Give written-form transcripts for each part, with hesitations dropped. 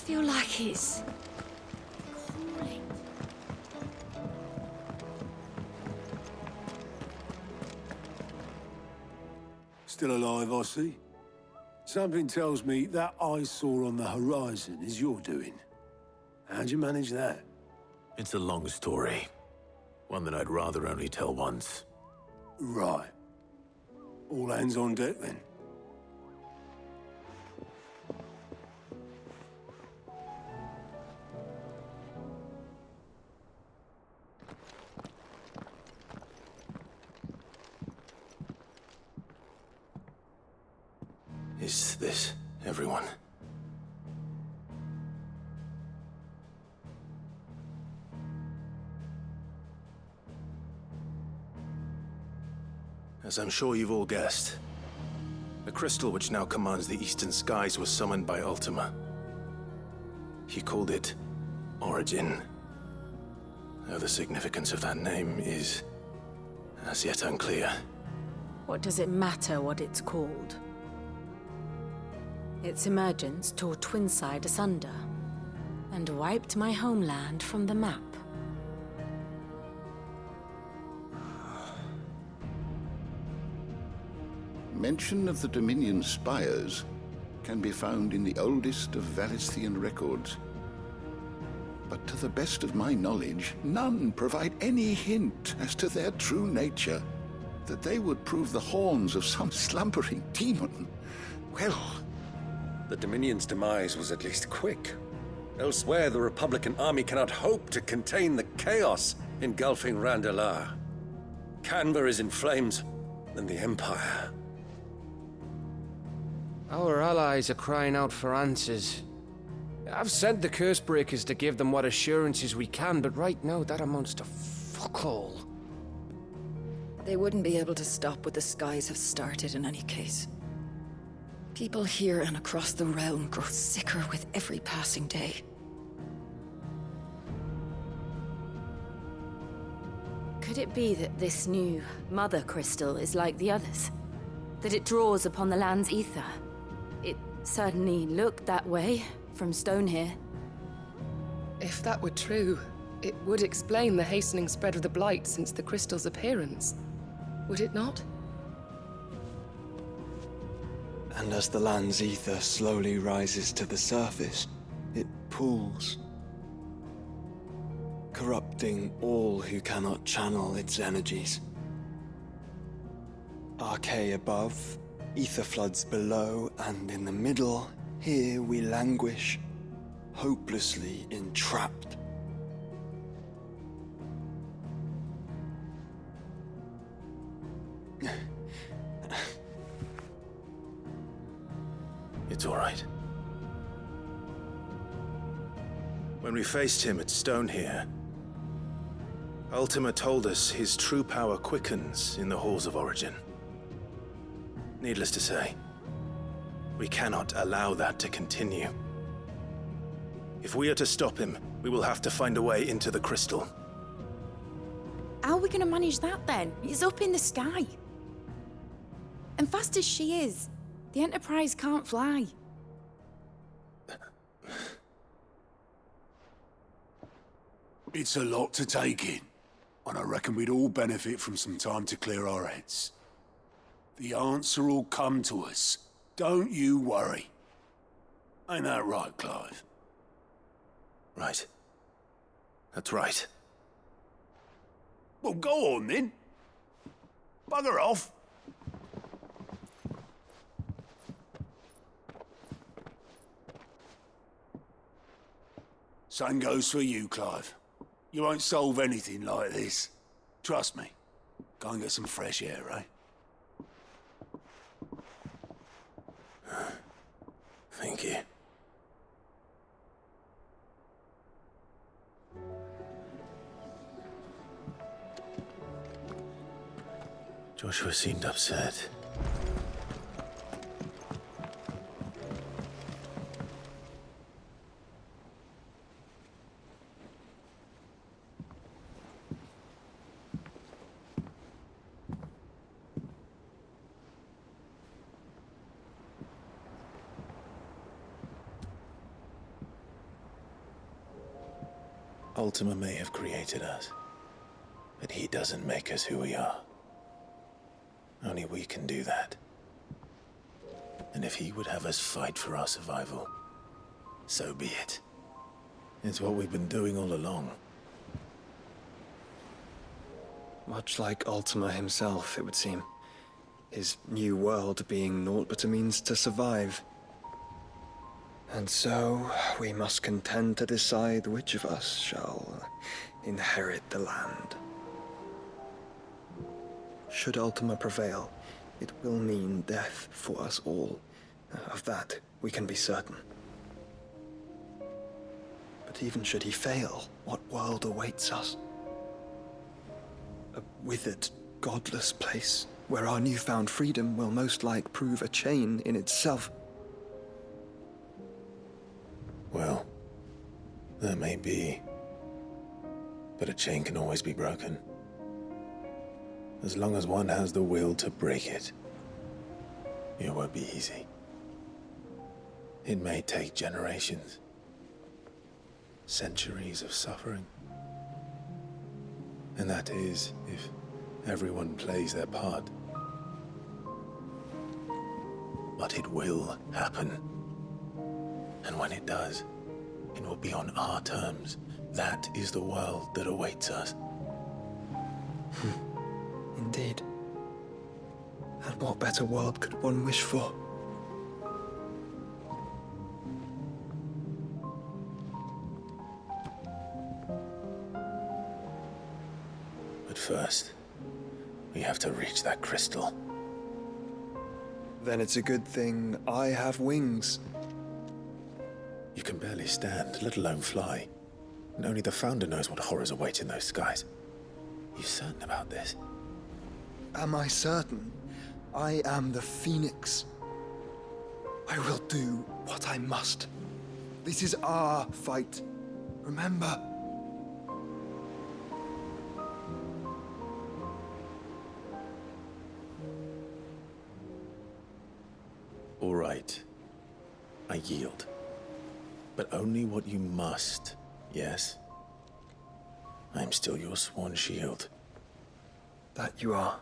feel like it's calling. Still alive, I see. Something tells me that eyesore on the horizon is your doing. How'd you manage that? It's a long story. One that I'd rather only tell once. Right. All hands on deck, then. Is this everyone? As I'm sure you've all guessed, the crystal which now commands the eastern skies was summoned by Ultima. He called it Origin. Though the significance of that name is as yet unclear. What does it matter what it's called? Its emergence tore Twinside asunder and wiped my homeland from the map. Mention of the Dominion spires can be found in the oldest of Valisthian records. But to the best of my knowledge, none provide any hint as to their true nature. That they would prove the horns of some slumbering demon. Well, the Dominion's demise was at least quick. Elsewhere, the Republican army cannot hope to contain the chaos engulfing Randalar. Canberra is in flames, and the Empire. Our allies are crying out for answers. I've sent the Cursebreakers to give them what assurances we can, but right now that amounts to fuck all. They wouldn't be able to stop what the skies have started in any case. People here and across the realm grow sicker with every passing day. Could it be that this new Mother Crystal is like the others? That it draws upon the land's ether? It certainly looked that way from stone here. If that were true, it would explain the hastening spread of the Blight since the crystal's appearance. Would it not? And as the land's ether slowly rises to the surface, it pools, corrupting all who cannot channel its energies. Archay above, ether floods below, and in the middle, here we languish, hopelessly entrapped. It's all right. When we faced him at Stone here, Ultima told us his true power quickens in the halls of Origin. Needless to say, we cannot allow that to continue. If we are to stop him, we will have to find a way into the crystal. How are we gonna manage that then? It's up in the sky. And fast as she is, the Enterprise can't fly. It's a lot to take in, and I reckon we'd all benefit from some time to clear our heads. The answer will come to us. Don't you worry. Ain't that right, Clive? Right. That's right. Well, go on then. Bugger off. Same goes for you, Clive. You won't solve anything like this. Trust me. Go and get some fresh air, eh? Thank you. Joshua seemed upset. Ultima may have created us, but he doesn't make us who we are. Only we can do that. And if he would have us fight for our survival, so be it. It's what we've been doing all along. Much like Ultima himself, it would seem. His new world being naught but a means to survive. And so, we must contend to decide which of us shall inherit the land. Should Ultima prevail, it will mean death for us all. Of that, we can be certain. But even should he fail, what world awaits us? A withered, godless place, where our newfound freedom will most like prove a chain in itself. Well, that may be. But a chain can always be broken. As long as one has the will to break it. It won't be easy. It may take generations. Centuries of suffering. And that is, if everyone plays their part. But it will happen. And when it does, it will be on our terms. That is the world that awaits us. Indeed. And what better world could one wish for? But first, we have to reach that crystal. Then it's a good thing I have wings. You can barely stand, let alone fly. And only the Founder knows what horrors await in those skies. Are you certain about this? Am I certain? I am the Phoenix. I will do what I must. This is our fight. Remember? All right. I yield. But only what you must, yes? I'm still your sworn shield. That you are.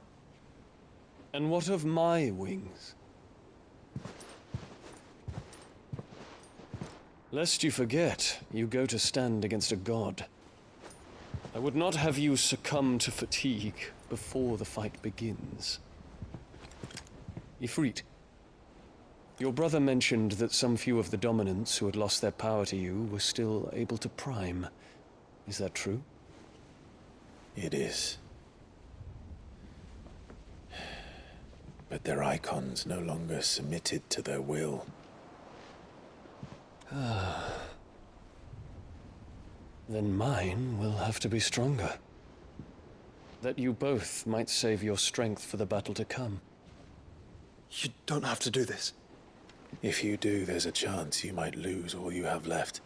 And what of my wings? Lest you forget, you go to stand against a god. I would not have you succumb to fatigue before the fight begins. Ifrit, your brother mentioned that some few of the dominants who had lost their power to you were still able to prime. Is that true? It is. But their icons no longer submitted to their will. Then mine will have to be stronger. That you both might save your strength for the battle to come. You don't have to do this. If you do, there's a chance you might lose all you have left.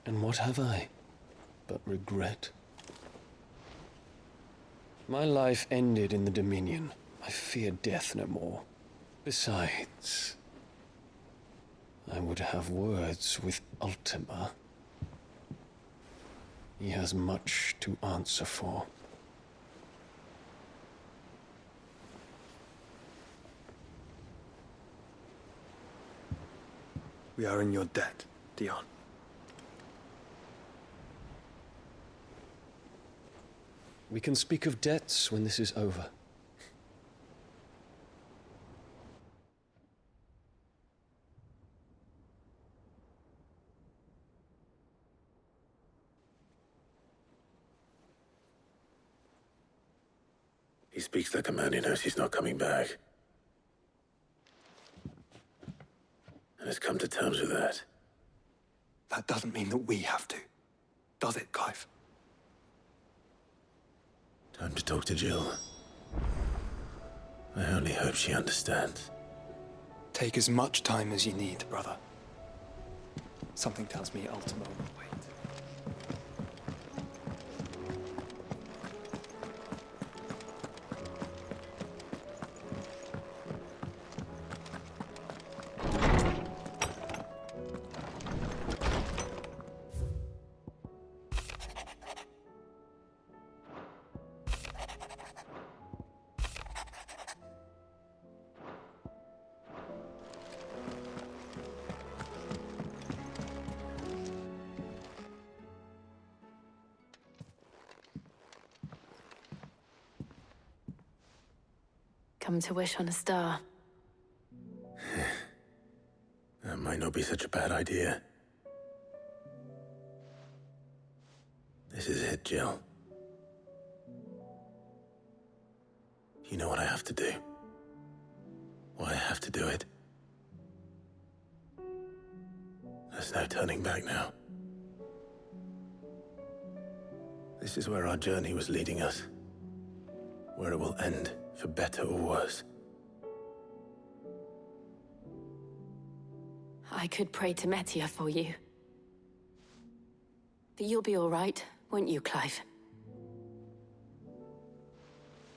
And what have I but regret? My life ended in the Dominion. I fear death no more. Besides, I would have words with Ultima. He has much to answer for. We are in your debt, Dion. We can speak of debts when this is over. He speaks like a man who knows he's not coming back. And has come to terms with that. That doesn't mean that we have to. Does it, Clive? Time to talk to Jill. I only hope she understands. Take as much time as you need, brother. Something tells me Ultima will wait. Come to wish on a star. That might not be such a bad idea. This is it, Jill. You know what I have to do. Why I have to do it. There's no turning back now. This is where our journey was leading us. Where it will end, for better or worse. I could pray to Metia for you. But you'll be all right, won't you, Clive?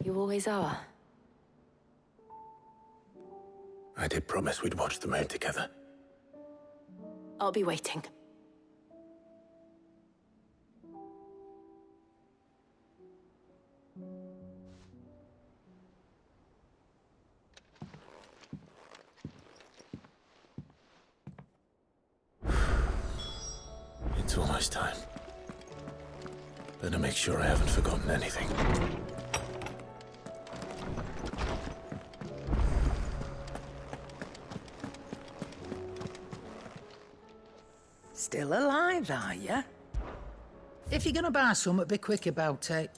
You always are. I did promise we'd watch the moon together. I'll be waiting. It's almost time. Better make sure I haven't forgotten anything. Still alive, are you? If you're gonna buy something, be quick about it.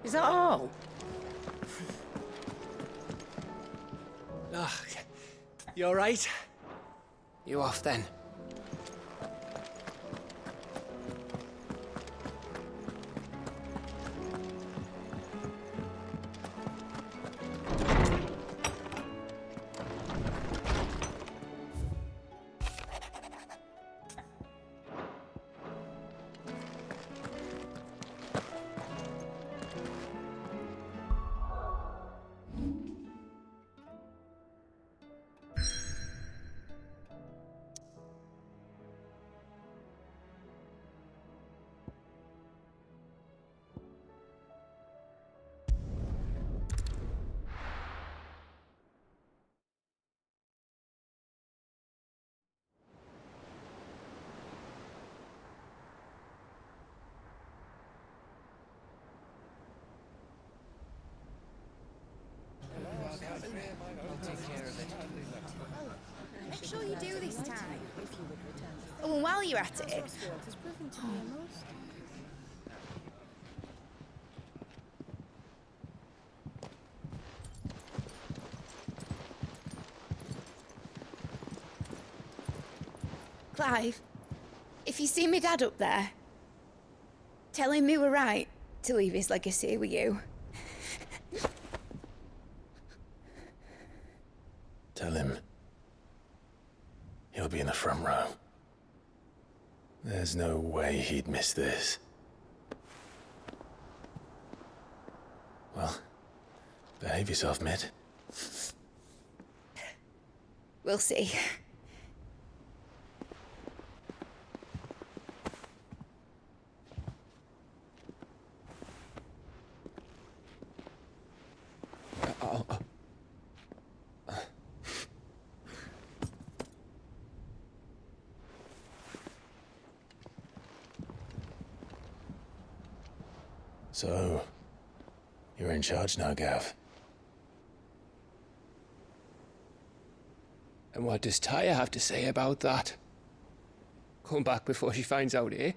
Is that all? Oh, you all right? You off then? Make sure you do this time. Oh, and while you're at it... Clive, if you see me dad up there, tell him we were right to leave his legacy with you. Tell him he'll be in the front row. There's no way he'd miss this. Well, behave yourself, Mitt. We'll see. So, you're in charge now, Gav. And what does Tyre have to say about that? Come back before she finds out, eh?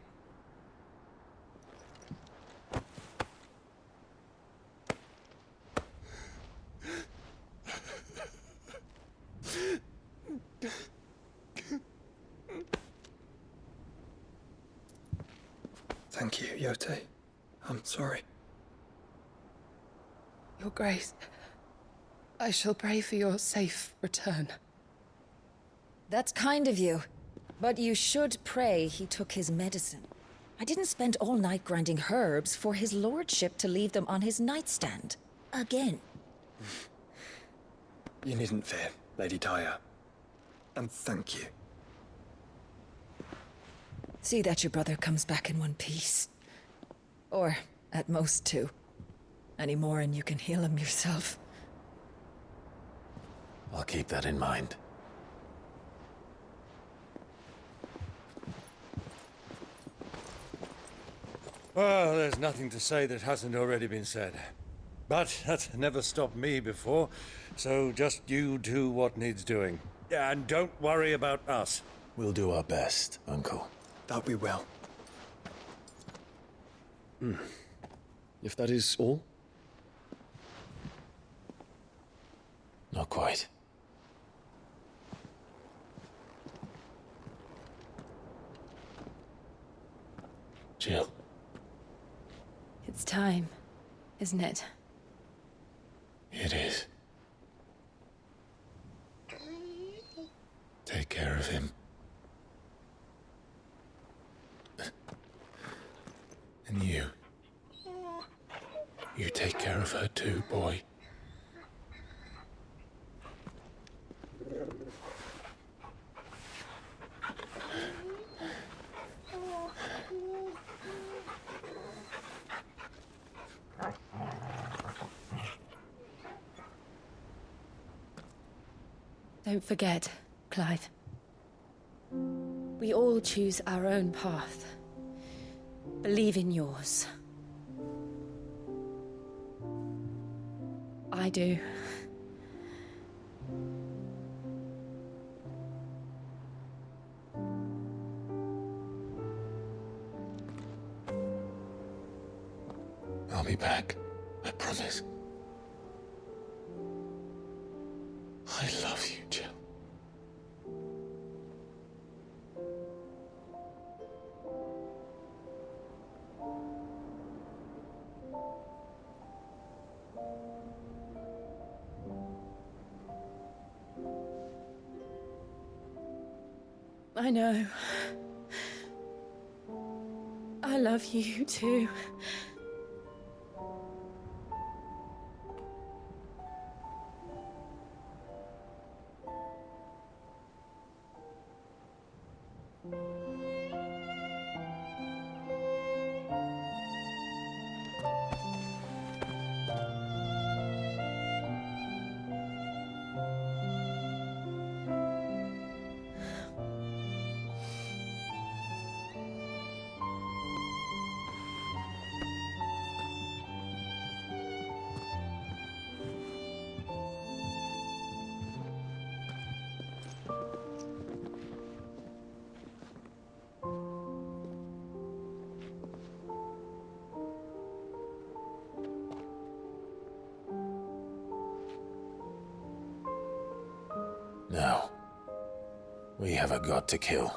Thank you, Yote. I'm sorry. Your Grace, I shall pray for your safe return. That's kind of you. But you should pray he took his medicine. I didn't spend all night grinding herbs for his lordship to leave them on his nightstand. Again. You needn't fear, Lady Tyre. And thank you. See that your brother comes back in one piece. Or, at most, two. Any more and you can heal him yourself. I'll keep that in mind. Well, there's nothing to say that hasn't already been said. But that's never stopped me before, so just you do what needs doing. And don't worry about us. We'll do our best, Uncle. That we will. If that is all? Not quite. Jill. It's time, isn't it? It is. Take care of him. And you. You take care of her too, boy. Don't forget, Clive. We all choose our own path. Believe in yours. I do. I'll be back. I promise. I love you, Jill. I know. I love you too. Now, we have a god to kill.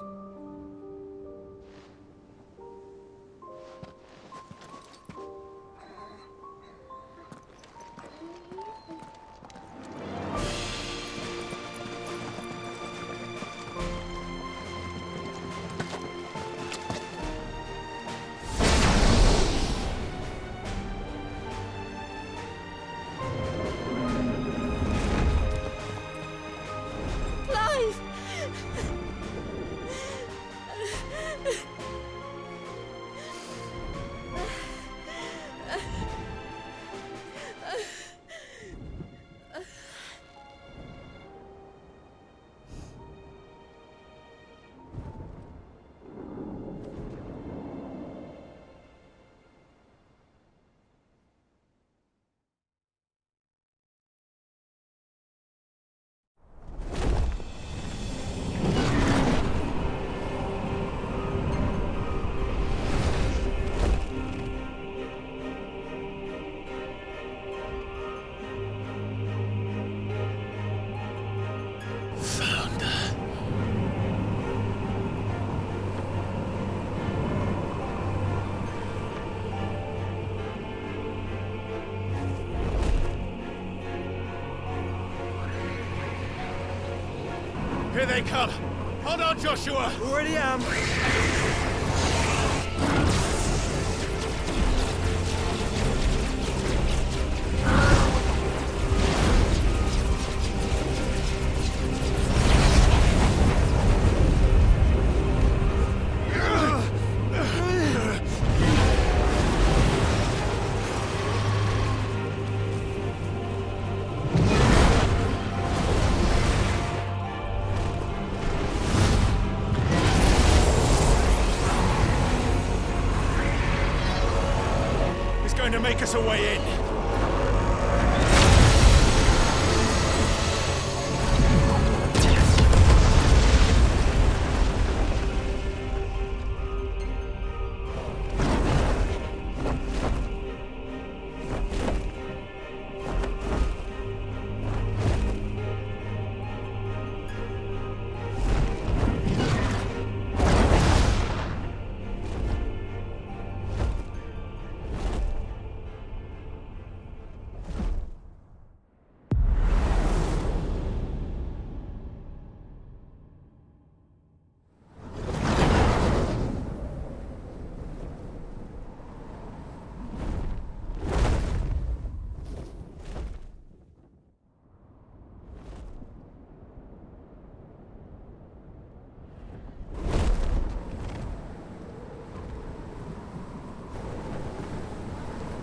Here they come! Hold on, Joshua! Already am! trying to make us a way in.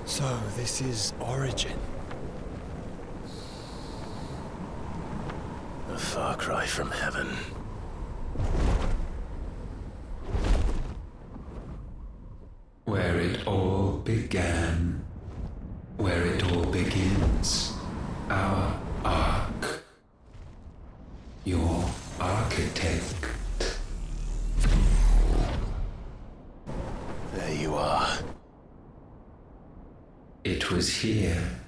So, this is Origin. A far cry from heaven. Where it all began. Where it all begins. Our ark. Your architect. There you are. It was here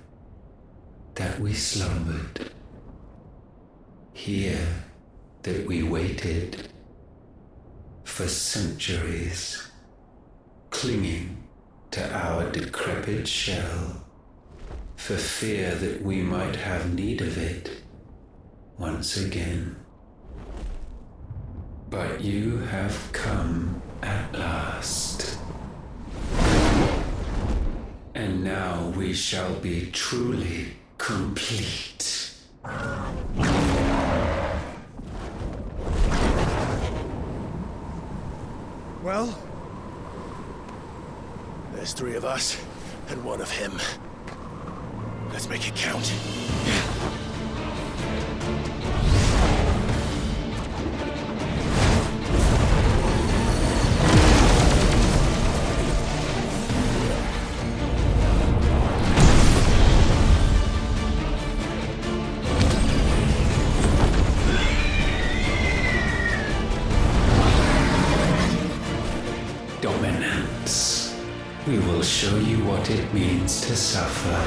that we slumbered. Here that we waited for centuries, clinging to our decrepit shell, for fear that we might have need of it once again. But you have come at last. And now we shall be truly complete. Well, there's 3 of us and 1 of him. Let's make it count. Dominance. We will show you what it means to suffer.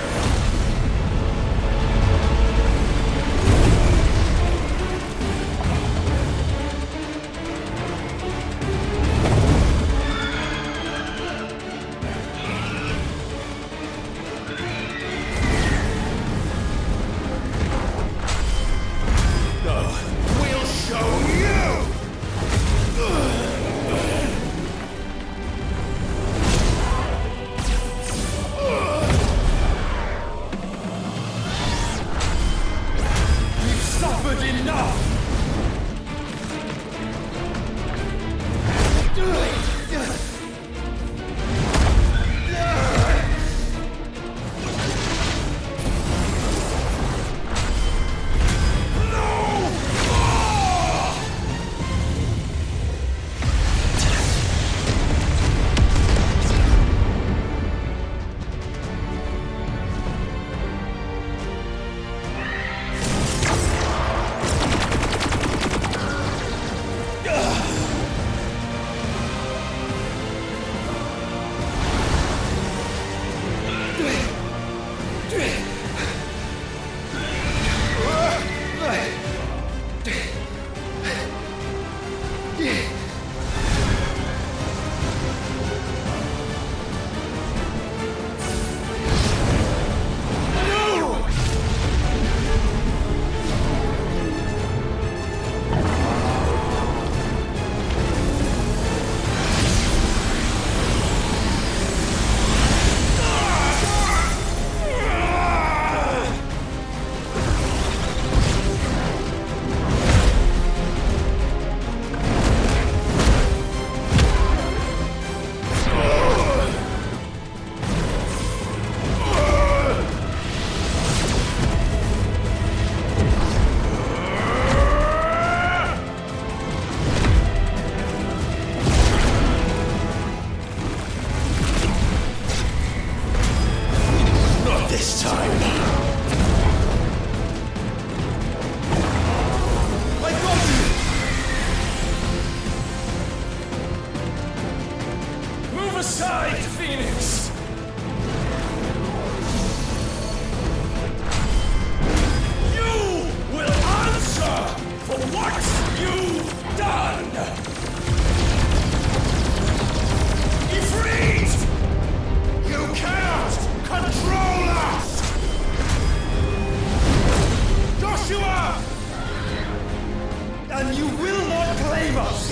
And you will not claim us!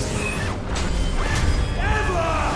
Ever!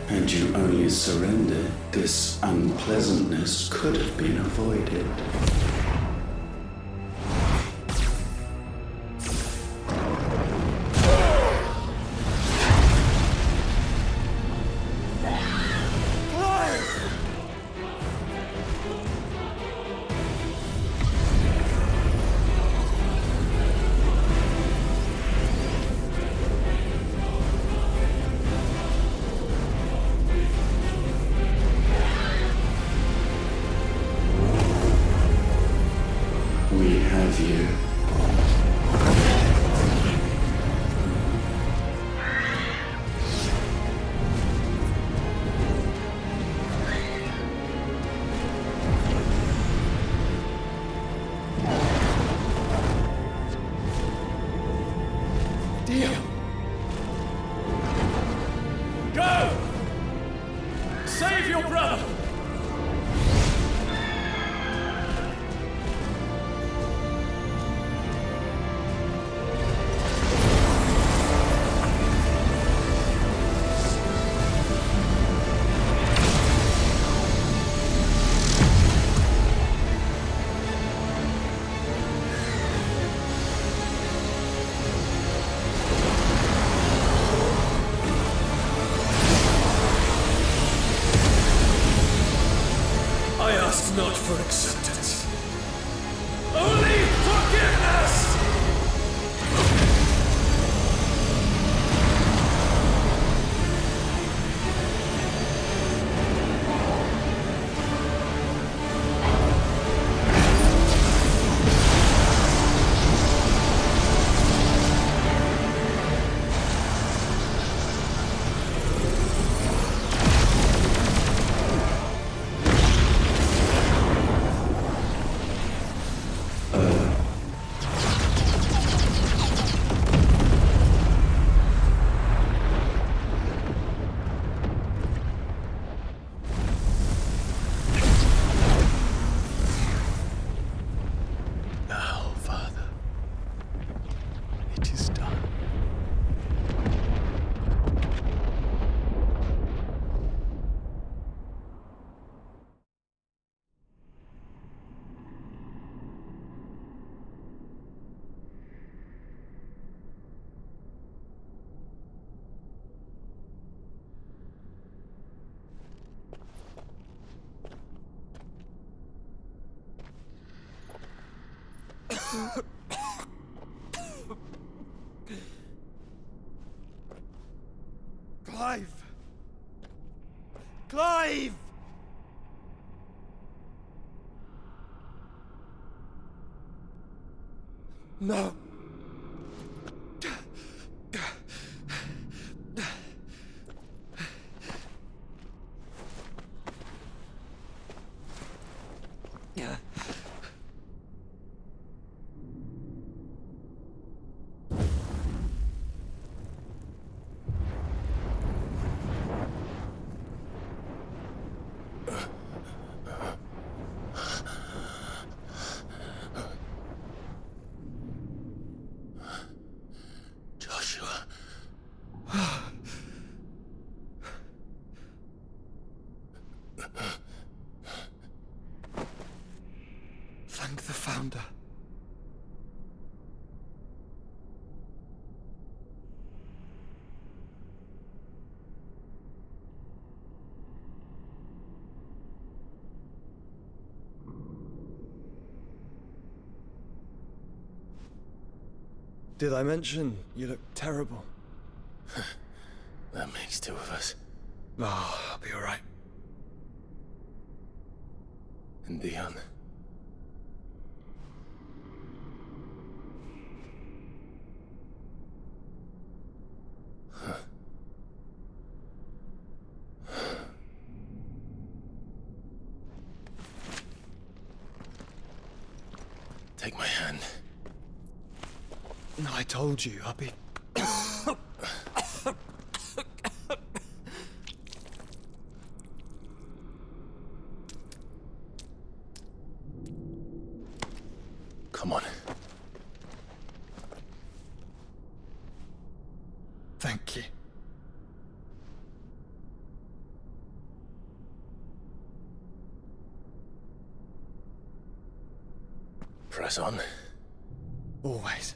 And you only surrendered, this unpleasantness could have been avoided. We have you. Deal! Go! Save your brother! I ask not for acceptance, only forgiveness! Now, Father, it is done. Clive! Clive! No! Thank the Founder. Did I mention you look terrible? That makes two of us. Oh, I'll be alright. And Dion. Take my hand. No, I told you, I'll be... Come on. Thank you. Press on. Always.